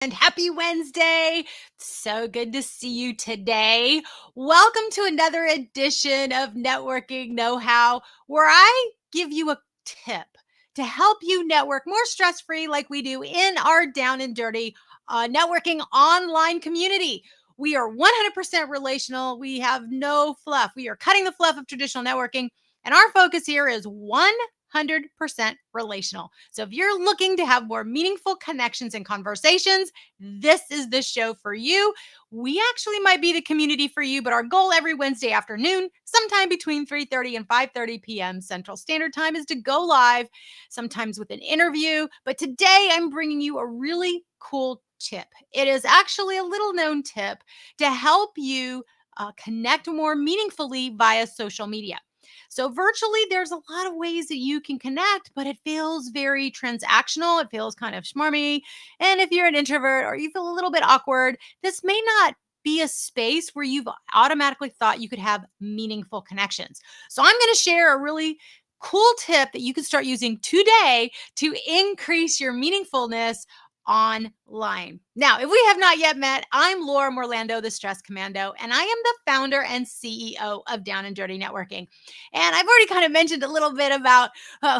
And happy Wednesday. So good to see you today. Welcome to another edition of Networking Know How, where I give you a tip to help you network more stress free, like we do in our Down and Dirty networking online community. We are 100% relational. We have no fluff. We are cutting the fluff of traditional networking. And our focus here is 100% relational. So if you're looking to have more meaningful connections and conversations, this is the show for you. We actually might be the community for you, but our goal every Wednesday afternoon, sometime between 3:30 and 5:30 p.m. Central Standard Time, is to go live, sometimes with an interview. But today I'm bringing you a really cool tip. It is actually a little known tip to help you connect more meaningfully via social media. So virtually, there's a lot of ways that you can connect, but it feels very transactional. It feels kind of schmarmy. And if you're an introvert or you feel a little bit awkward, this may not be a space where you've automatically thought you could have meaningful connections. So I'm going to share a really cool tip that you can start using today to increase your meaningfulness online. Now, if we have not yet met, I'm Laura Morlando, the Stress Commando, and I am the founder and CEO of Down and Dirty Networking. And I've already kind of mentioned a little bit about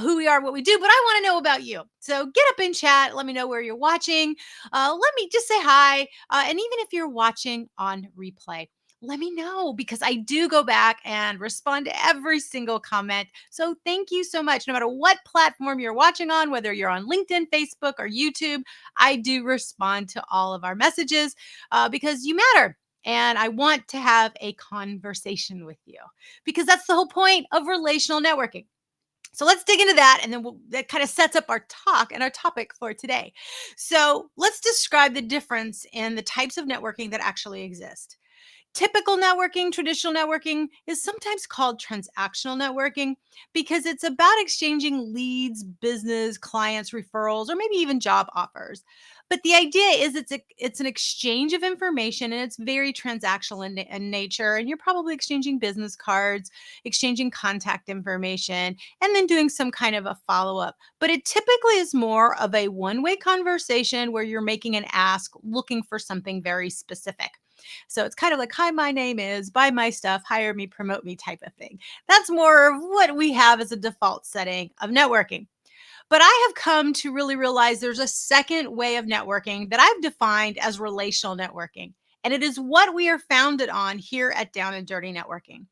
who we are, what we do, but I want to know about you. So get up in chat. Let me know where you're watching. Let me just say hi. And even if you're watching on replay, let me know because I do go back and respond to every single comment. So thank you so much. No matter what platform you're watching on, whether you're on LinkedIn, Facebook, or YouTube, I do respond to all of our messages because you matter. And I want to have a conversation with you because that's the whole point of relational networking. So let's dig into that. And then that kind of sets up our talk and our topic for today. So let's describe the difference in the types of networking that actually exist. Typical networking, traditional networking, is sometimes called transactional networking because it's about exchanging leads, business, clients, referrals, or maybe even job offers. But the idea is it's an exchange of information and it's very transactional in nature. And you're probably exchanging business cards, exchanging contact information, and then doing some kind of a follow up. But it typically is more of a one-way conversation where you're making an ask, looking for something very specific. So it's kind of like, hi, my name is, buy my stuff, hire me, promote me type of thing. That's more of what we have as a default setting of networking. But I have come to really realize there's a second way of networking that I've defined as relational networking. And it is what we are founded on here at Down and Dirty Networking.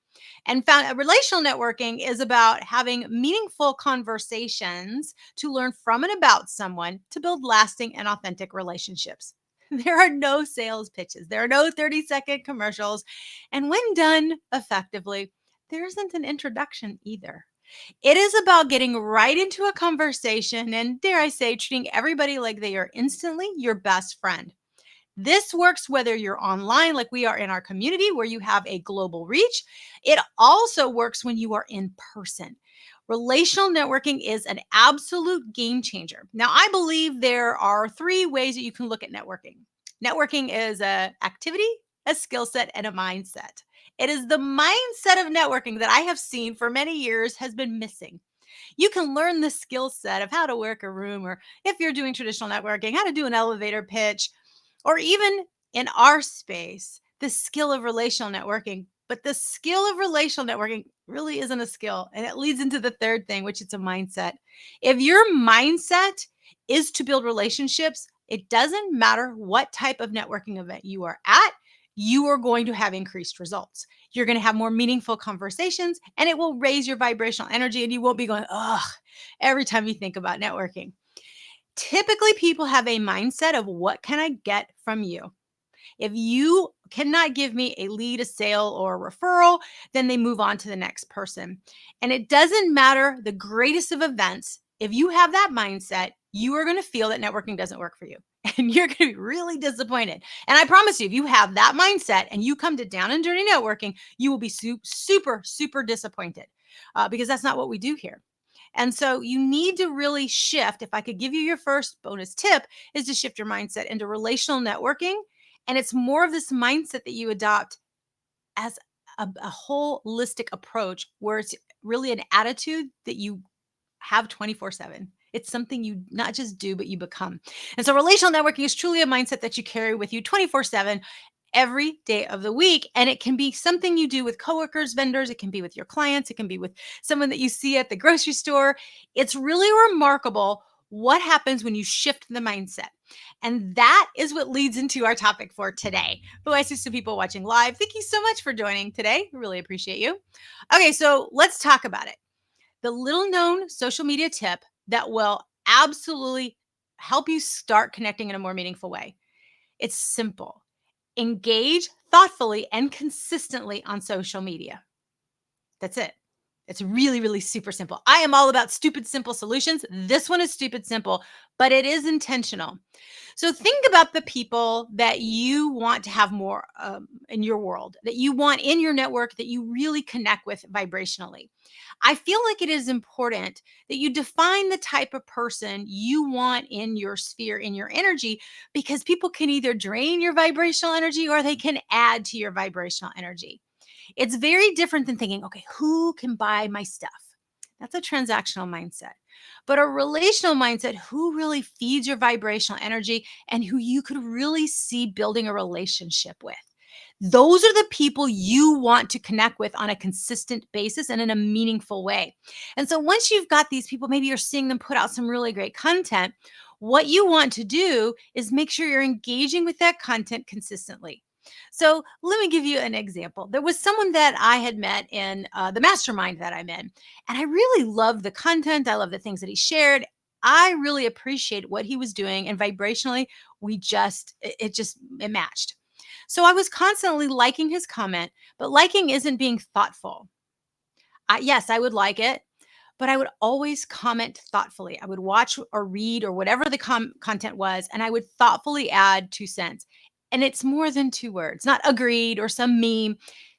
And found relational networking is about having meaningful conversations to learn from and about someone to build lasting and authentic relationships. There are no sales pitches. There are no 30-second commercials. And when done effectively, there isn't an introduction either. It is about getting right into a conversation and, dare I say, treating everybody like they are instantly your best friend. This works whether you're online, like we are in our community, where you have a global reach. It also works when you are in person. Relational networking is an absolute game changer. Now, I believe there are three ways that you can look at networking. Networking is a activity, a skill set, and a mindset. It is the mindset of networking that I have seen for many years has been missing. You can learn the skill set of how to work a room, or if you're doing traditional networking, how to do an elevator pitch, or even in our space, the skill of relational networking. But the skill of relational networking really isn't a skill. And it leads into the third thing, which is a mindset. If your mindset is to build relationships, it doesn't matter what type of networking event you are at, you are going to have increased results. You're going to have more meaningful conversations and it will raise your vibrational energy and you won't be going, ugh, every time you think about networking. Typically, people have a mindset of what can I get from you? If you cannot give me a lead, a sale, or a referral, then they move on to the next person. And it doesn't matter the greatest of events. If you have that mindset, you are going to feel that networking doesn't work for you. And you're going to be really disappointed. And I promise you, if you have that mindset and you come to Down and Dirty Networking, you will be super, super disappointed because that's not what we do here. And so you need to really shift. If I could give you your first bonus tip, is to shift your mindset into relational networking. And it's more of this mindset that you adopt as a holistic approach where it's really an attitude that you have 24/7. It's something you not just do, but you become. And so relational networking is truly a mindset that you carry with you 24/7 every day of the week. And it can be something you do with coworkers, vendors, it can be with your clients, it can be with someone that you see at the grocery store. It's really remarkable what happens when you shift the mindset. And that is what leads into our topic for today. But I see some people watching live. Thank you so much for joining today. Really appreciate you. Okay, so let's talk about it. The little known social media tip that will absolutely help you start connecting in a more meaningful way. It's simple. Engage thoughtfully and consistently on social media. That's it. It's really, really super simple. I am all about stupid, simple solutions. This one is stupid, simple, but it is intentional. So think about the people that you want to have more in your world, that you want in your network, that you really connect with vibrationally. I feel like it is important that you define the type of person you want in your sphere, in your energy, because people can either drain your vibrational energy or they can add to your vibrational energy. It's very different than thinking, okay, who can buy my stuff? That's a transactional mindset. But a relational mindset, who really feeds your vibrational energy and who you could really see building a relationship with. Those are the people you want to connect with on a consistent basis and in a meaningful way. And so once you've got these people, maybe you're seeing them put out some really great content. What you want to do is make sure you're engaging with that content consistently. So let me give you an example. There was someone that I had met in the mastermind that I'm in, and I really loved the content. I love the things that he shared. I really appreciate what he was doing, and vibrationally, it matched. So I was constantly liking his comment, but liking isn't being thoughtful. Yes, I would like it, but I would always comment thoughtfully. I would watch or read or whatever the content was, and I would thoughtfully add 2 cents. And it's more than 2 words, not agreed or some meme,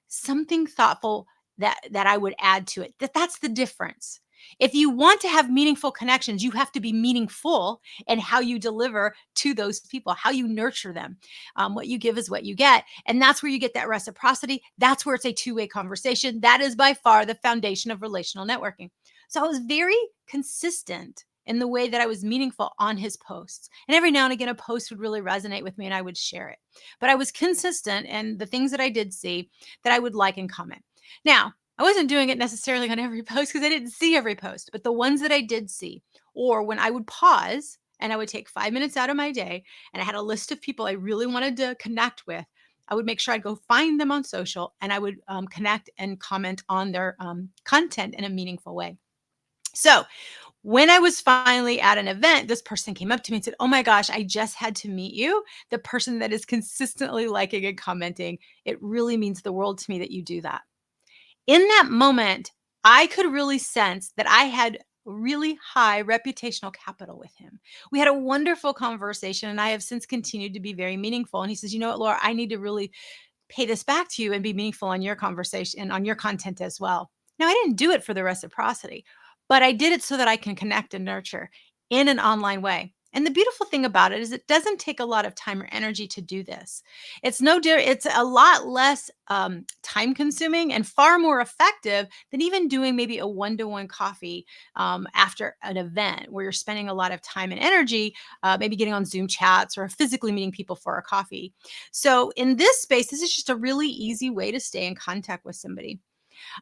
something thoughtful that I would add to it. That's the difference. If you want to have meaningful connections, you have to be meaningful in how you deliver to those people, how you nurture them. What you give is what you get. And that's where you get that reciprocity. That's where it's a two-way conversation. That is by far the foundation of relational networking. So I was very consistent in the way that I was meaningful on his posts. And every now and again, a post would really resonate with me and I would share it. But I was consistent in the things that I did see that I would like and comment. Now, I wasn't doing it necessarily on every post because I didn't see every post, but the ones that I did see, or when I would pause and I would take 5 minutes out of my day and I had a list of people I really wanted to connect with, I would make sure I'd go find them on social and I would connect and comment on their content in a meaningful way. So when I was finally at an event, this person came up to me and said, "Oh my gosh, I just had to meet you, the person that is consistently liking and commenting. It really means the world to me that you do that." In that moment, I could really sense that I had really high reputational capital with him. We had a wonderful conversation, and I have since continued to be very meaningful. And he says, "You know what, Laura, I need to really pay this back to you and be meaningful on your conversation and on your content as well." Now, I didn't do it for the reciprocity, but I did it so that I can connect and nurture in an online way. And the beautiful thing about it is it doesn't take a lot of time or energy to do this. It's a lot less time consuming and far more effective than even doing maybe a one-to-one coffee after an event where you're spending a lot of time and energy, maybe getting on Zoom chats or physically meeting people for a coffee. So in this space, this is just a really easy way to stay in contact with somebody.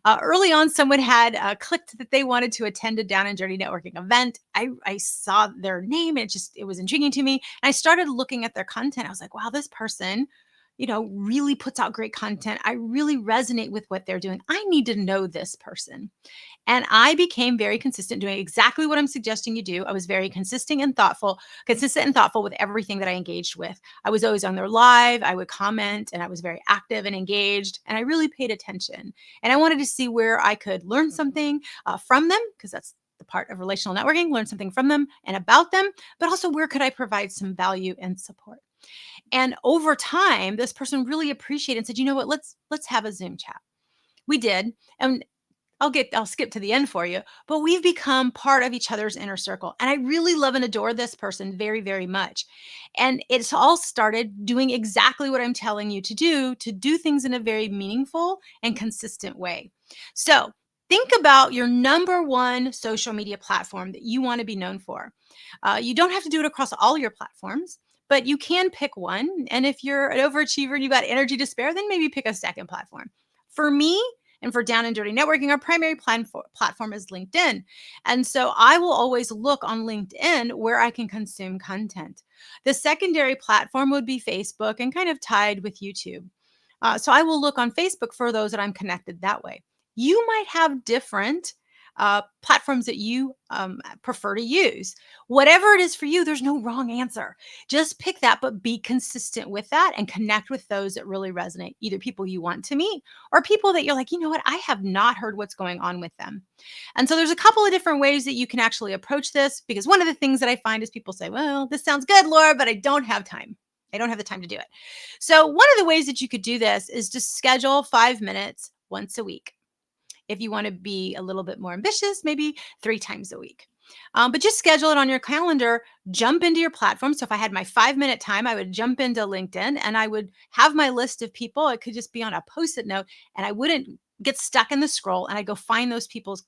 Early on, someone had clicked that they wanted to attend a Down and Dirty networking event. I saw their name. It was intriguing to me. And I started looking at their content. I was like, wow, this person, really puts out great content. I really resonate with what they're doing. I need to know this person. And I became very consistent doing exactly what I'm suggesting you do. I was very consistent and thoughtful with everything that I engaged with. I was always on their live, I would comment, and I was very active and engaged, and I really paid attention. And I wanted to see where I could learn something from them, because that's the part of relational networking, learn something from them and about them, but also where could I provide some value and support. And over time, this person really appreciated and said, "You know what, let's have a Zoom chat." We did. And I'll skip to the end for you, but we've become part of each other's inner circle. And I really love and adore this person very, very much. And it's all started doing exactly what I'm telling you to do things in a very meaningful and consistent way. So Think about your number one social media platform that you want to be known for. You don't have to do it across all your platforms, but you can pick one. And if you're an overachiever and you got energy to spare, then maybe pick a second platform. For me, and for Down and Dirty Networking, our primary platform is LinkedIn. And so I will always look on LinkedIn where I can consume content. The secondary platform would be Facebook and kind of tied with YouTube. So I will look on Facebook for those that I'm connected that way. You might have different platforms that you prefer to use. Whatever it is for you, there's no wrong answer. Just pick that, but be consistent with that and connect with those that really resonate, either people you want to meet or people that you're like, you know what, I have not heard what's going on with them. And so there's a couple of different ways that you can actually approach this, because one of the things that I find is people say, well, this sounds good, Laura, but I don't have time. I don't have the time to do it. So, one of the ways that you could do this is to schedule 5 minutes once a week. If you want to be a little bit more ambitious, maybe 3 times a week. But just schedule it on your calendar, jump into your platform. So if I had my 5 minute time, I would jump into LinkedIn and I would have my list of people. It could just be on a post it note and I wouldn't get stuck in the scroll, and I go find those people's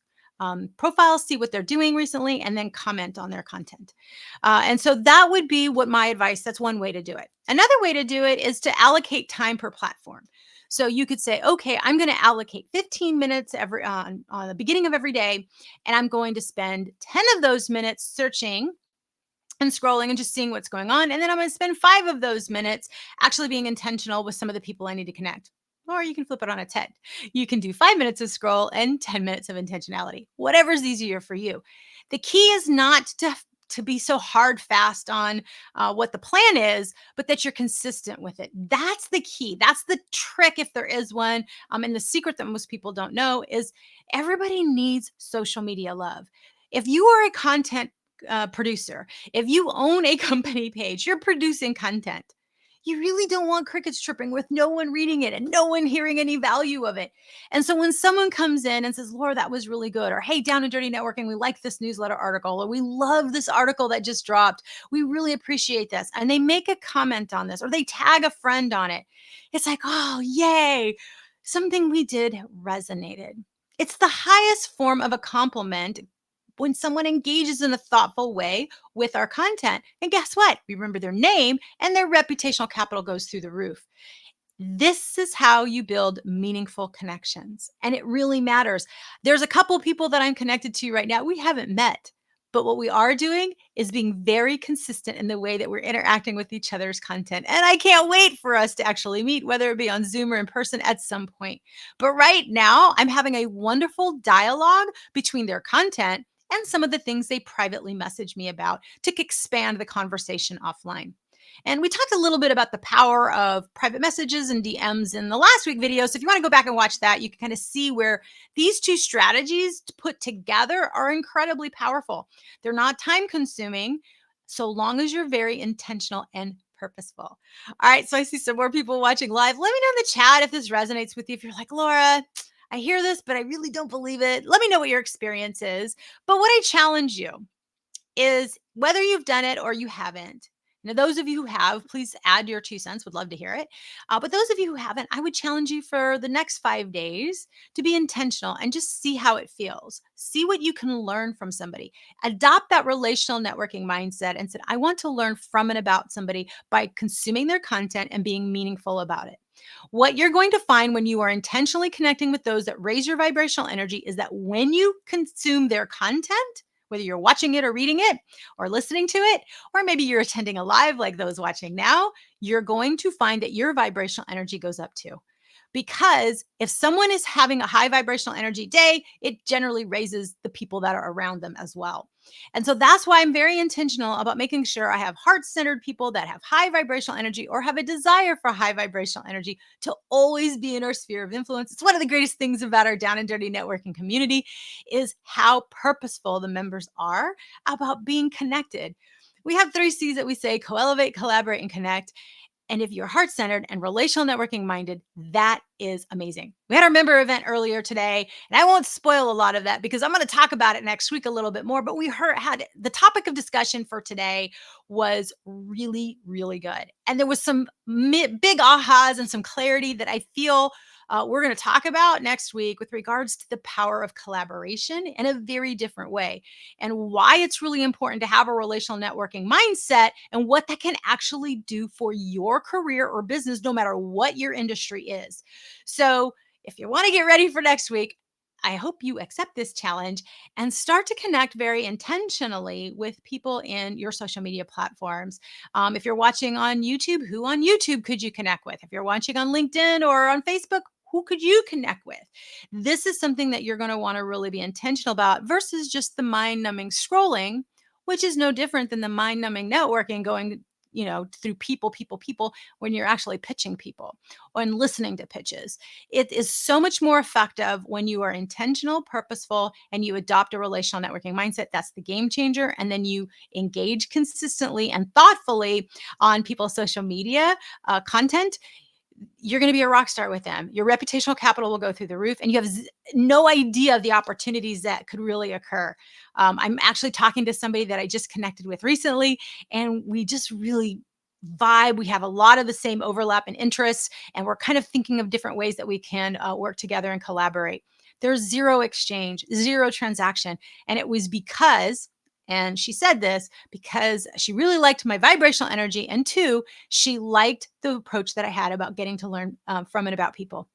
profiles, see what they're doing recently, and then comment on their content. And so that would be what my advice. That's one way to do it. Another way to do it is to allocate time per platform. So you could say, okay, I'm going to allocate 15 minutes every on the beginning of every day, and I'm going to spend 10 of those minutes searching and scrolling and just seeing what's going on. And then I'm going to spend 5 of those minutes actually being intentional with some of the people I need to connect. Or you can flip it on its head. You can do 5 minutes of scroll and 10 minutes of intentionality, whatever's easier for you. The key is not to be so hard fast on what the plan is, but that you're consistent with it. That's the key. That's the trick, if there is one. And the secret that most people don't know is everybody needs social media love. If you are a content producer, if you own a company page, you're producing content. You really don't want crickets chirping with no one reading it and no one hearing any value of it. And so when someone comes in and says, Laura, that was really good, or hey, Down and Dirty Networking, we like this newsletter article, or we love this article that just dropped, we really appreciate this, and they make a comment on this, or they tag a friend on it, it's like, oh, yay, something we did resonated. It's the highest form of a compliment when someone engages in a thoughtful way with our content. And guess what? We remember their name and their reputational capital goes through the roof. This is how you build meaningful connections. And it really matters. There's a couple people that I'm connected to right now. We haven't met, but what we are doing is being very consistent in the way that we're interacting with each other's content. And I can't wait for us to actually meet, whether it be on Zoom or in person at some point. But right now, I'm having a wonderful dialogue between their content and some of the things they privately message me about to expand the conversation offline. And we talked a little bit about the power of private messages and DMs in the last week video. So if you want to go back and watch that, you can kind of see where these two strategies put together are incredibly powerful. They're not time consuming, so long as you're very intentional and purposeful. All right. So I see some more people watching live. Let me know in the chat if this resonates with you. If you're like, Laura, I hear this, but I really don't believe it. Let me know what your experience is. But what I challenge you is, whether you've done it or you haven't. Now, those of you who have, please add your 2 cents. Would love to hear it. But those of you who haven't, I would challenge you for the next 5 days to be intentional and just see how it feels. See what you can learn from somebody. Adopt that relational networking mindset and said, I want to learn from and about somebody by consuming their content and being meaningful about it. What you're going to find when you are intentionally connecting with those that raise your vibrational energy is that when you consume their content, whether you're watching it or reading it or listening to it, or maybe you're attending a live like those watching now, you're going to find that your vibrational energy goes up too. Because if someone is having a high vibrational energy day, it generally raises the people that are around them as well. And so that's why I'm very intentional about making sure I have heart-centered people that have high vibrational energy or have a desire for high vibrational energy to always be in our sphere of influence. It's one of the greatest things about our Down and Dirty Networking community is how purposeful the members are about being connected. We have 3 C's that we say: co-elevate, collaborate, and connect. And if you're heart centered and relational networking minded, that is amazing. We had our member event earlier today, and I won't spoil a lot of that because I'm going to talk about it next week a little bit more. But we had the topic of discussion for today was really, really good. And there was some big ahas and some clarity that I feel we're going to talk about next week with regards to the power of collaboration in a very different way, and why it's really important to have a relational networking mindset and what that can actually do for your career or business, no matter what your industry is. So, if you want to get ready for next week, I hope you accept this challenge and start to connect very intentionally with people in your social media platforms. If you're watching on YouTube, who on YouTube could you connect with? If you're watching on LinkedIn or on Facebook, who could you connect with? This is something that you're going to want to really be intentional about versus just the mind numbing scrolling, which is no different than the mind numbing networking going, through people when you're actually pitching people and listening to pitches. It is so much more effective when you are intentional, purposeful, and you adopt a relational networking mindset. That's the game changer. And then you engage consistently and thoughtfully on people's social media content. You're going to be a rock star with them. Your reputational capital will go through the roof, and you have no idea of the opportunities that could really occur. I'm actually talking to somebody that I just connected with recently, and we just really vibe. We have a lot of the same overlap and interests, and we're kind of thinking of different ways that we can work together and collaborate. There's zero exchange, zero transaction. And it was because, and she said this because she really liked my vibrational energy. And two, she liked the approach that I had about getting to learn from and about people.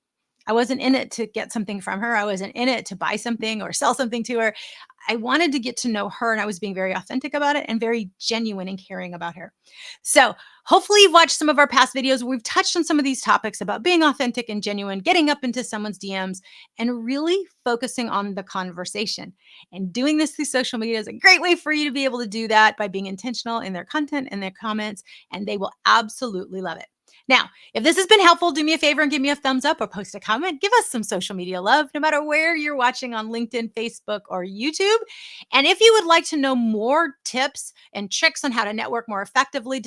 I wasn't in it to get something from her. I wasn't in it to buy something or sell something to her. I wanted to get to know her, and I was being very authentic about it and very genuine and caring about her. So, hopefully, you've watched some of our past videos where we've touched on some of these topics about being authentic and genuine, getting up into someone's DMs, and really focusing on the conversation. And doing this through social media is a great way for you to be able to do that by being intentional in their content and their comments, and they will absolutely love it. Now, if this has been helpful, do me a favor and give me a thumbs up or post a comment. Give us some social media love, no matter where you're watching on LinkedIn, Facebook, or YouTube. And if you would like to know more tips and tricks on how to network more effectively,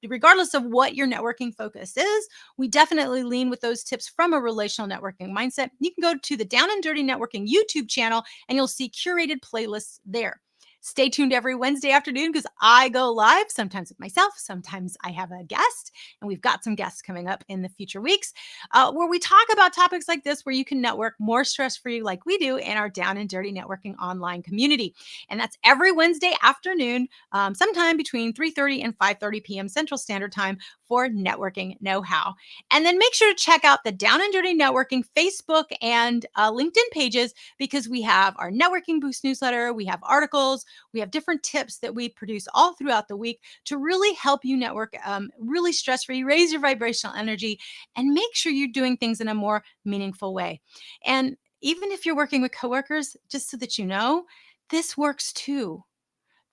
regardless of what your networking focus is, we definitely lean with those tips from a relational networking mindset. You can go to the Down and Dirty Networking YouTube channel, and you'll see curated playlists there. Stay tuned every Wednesday afternoon because I go live, sometimes with myself, sometimes I have a guest, and we've got some guests coming up in the future weeks where we talk about topics like this, where you can network more stress-free like we do in our Down and Dirty Networking online community. And that's every Wednesday afternoon, sometime between 3:30 and 5:30 p.m. Central Standard Time for networking know-how. And then make sure to check out the Down and Dirty Networking Facebook and LinkedIn pages, because we have our Networking Boost newsletter, we have articles, we have different tips that we produce all throughout the week to really help you network really stress-free, raise your vibrational energy, and make sure you're doing things in a more meaningful way. And even if you're working with coworkers, just so that you know, this works too.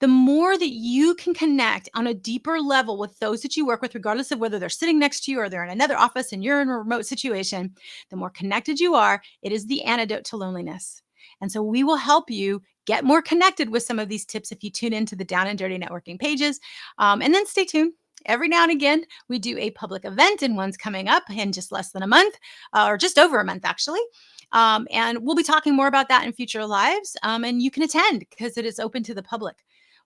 The more that you can connect on a deeper level with those that you work with, regardless of whether they're sitting next to you or they're in another office and you're in a remote situation, the more connected you are, it is the antidote to loneliness. And so we will help you get more connected with some of these tips if you tune into the Down and Dirty Networking pages. And then stay tuned. Every now and again, we do a public event, and one's coming up in just less than a month, or just over a month, actually. And we'll be talking more about that in future lives. And you can attend because it is open to the public.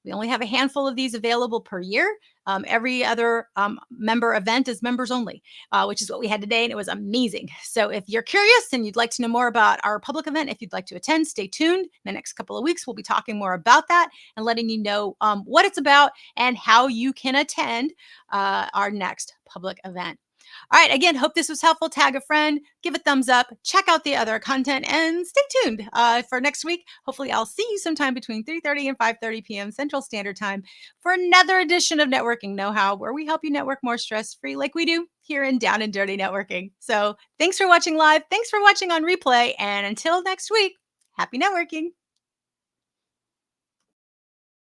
We only have a handful of these available per year. Every other member event is members only, which is what we had today, and it was amazing. So if you're curious and you'd like to know more about our public event, if you'd like to attend, stay tuned. In the next couple of weeks, we'll be talking more about that and letting you know what it's about and how you can attend our next public event. All right. Again, hope this was helpful. Tag a friend, give a thumbs up, check out the other content, and stay tuned for next week. Hopefully, I'll see you sometime between 3:30 and 5:30 p.m. Central Standard Time for another edition of Networking Know-How, where we help you network more stress-free like we do here in Down and Dirty Networking. So thanks for watching live. Thanks for watching on replay. And until next week, happy networking.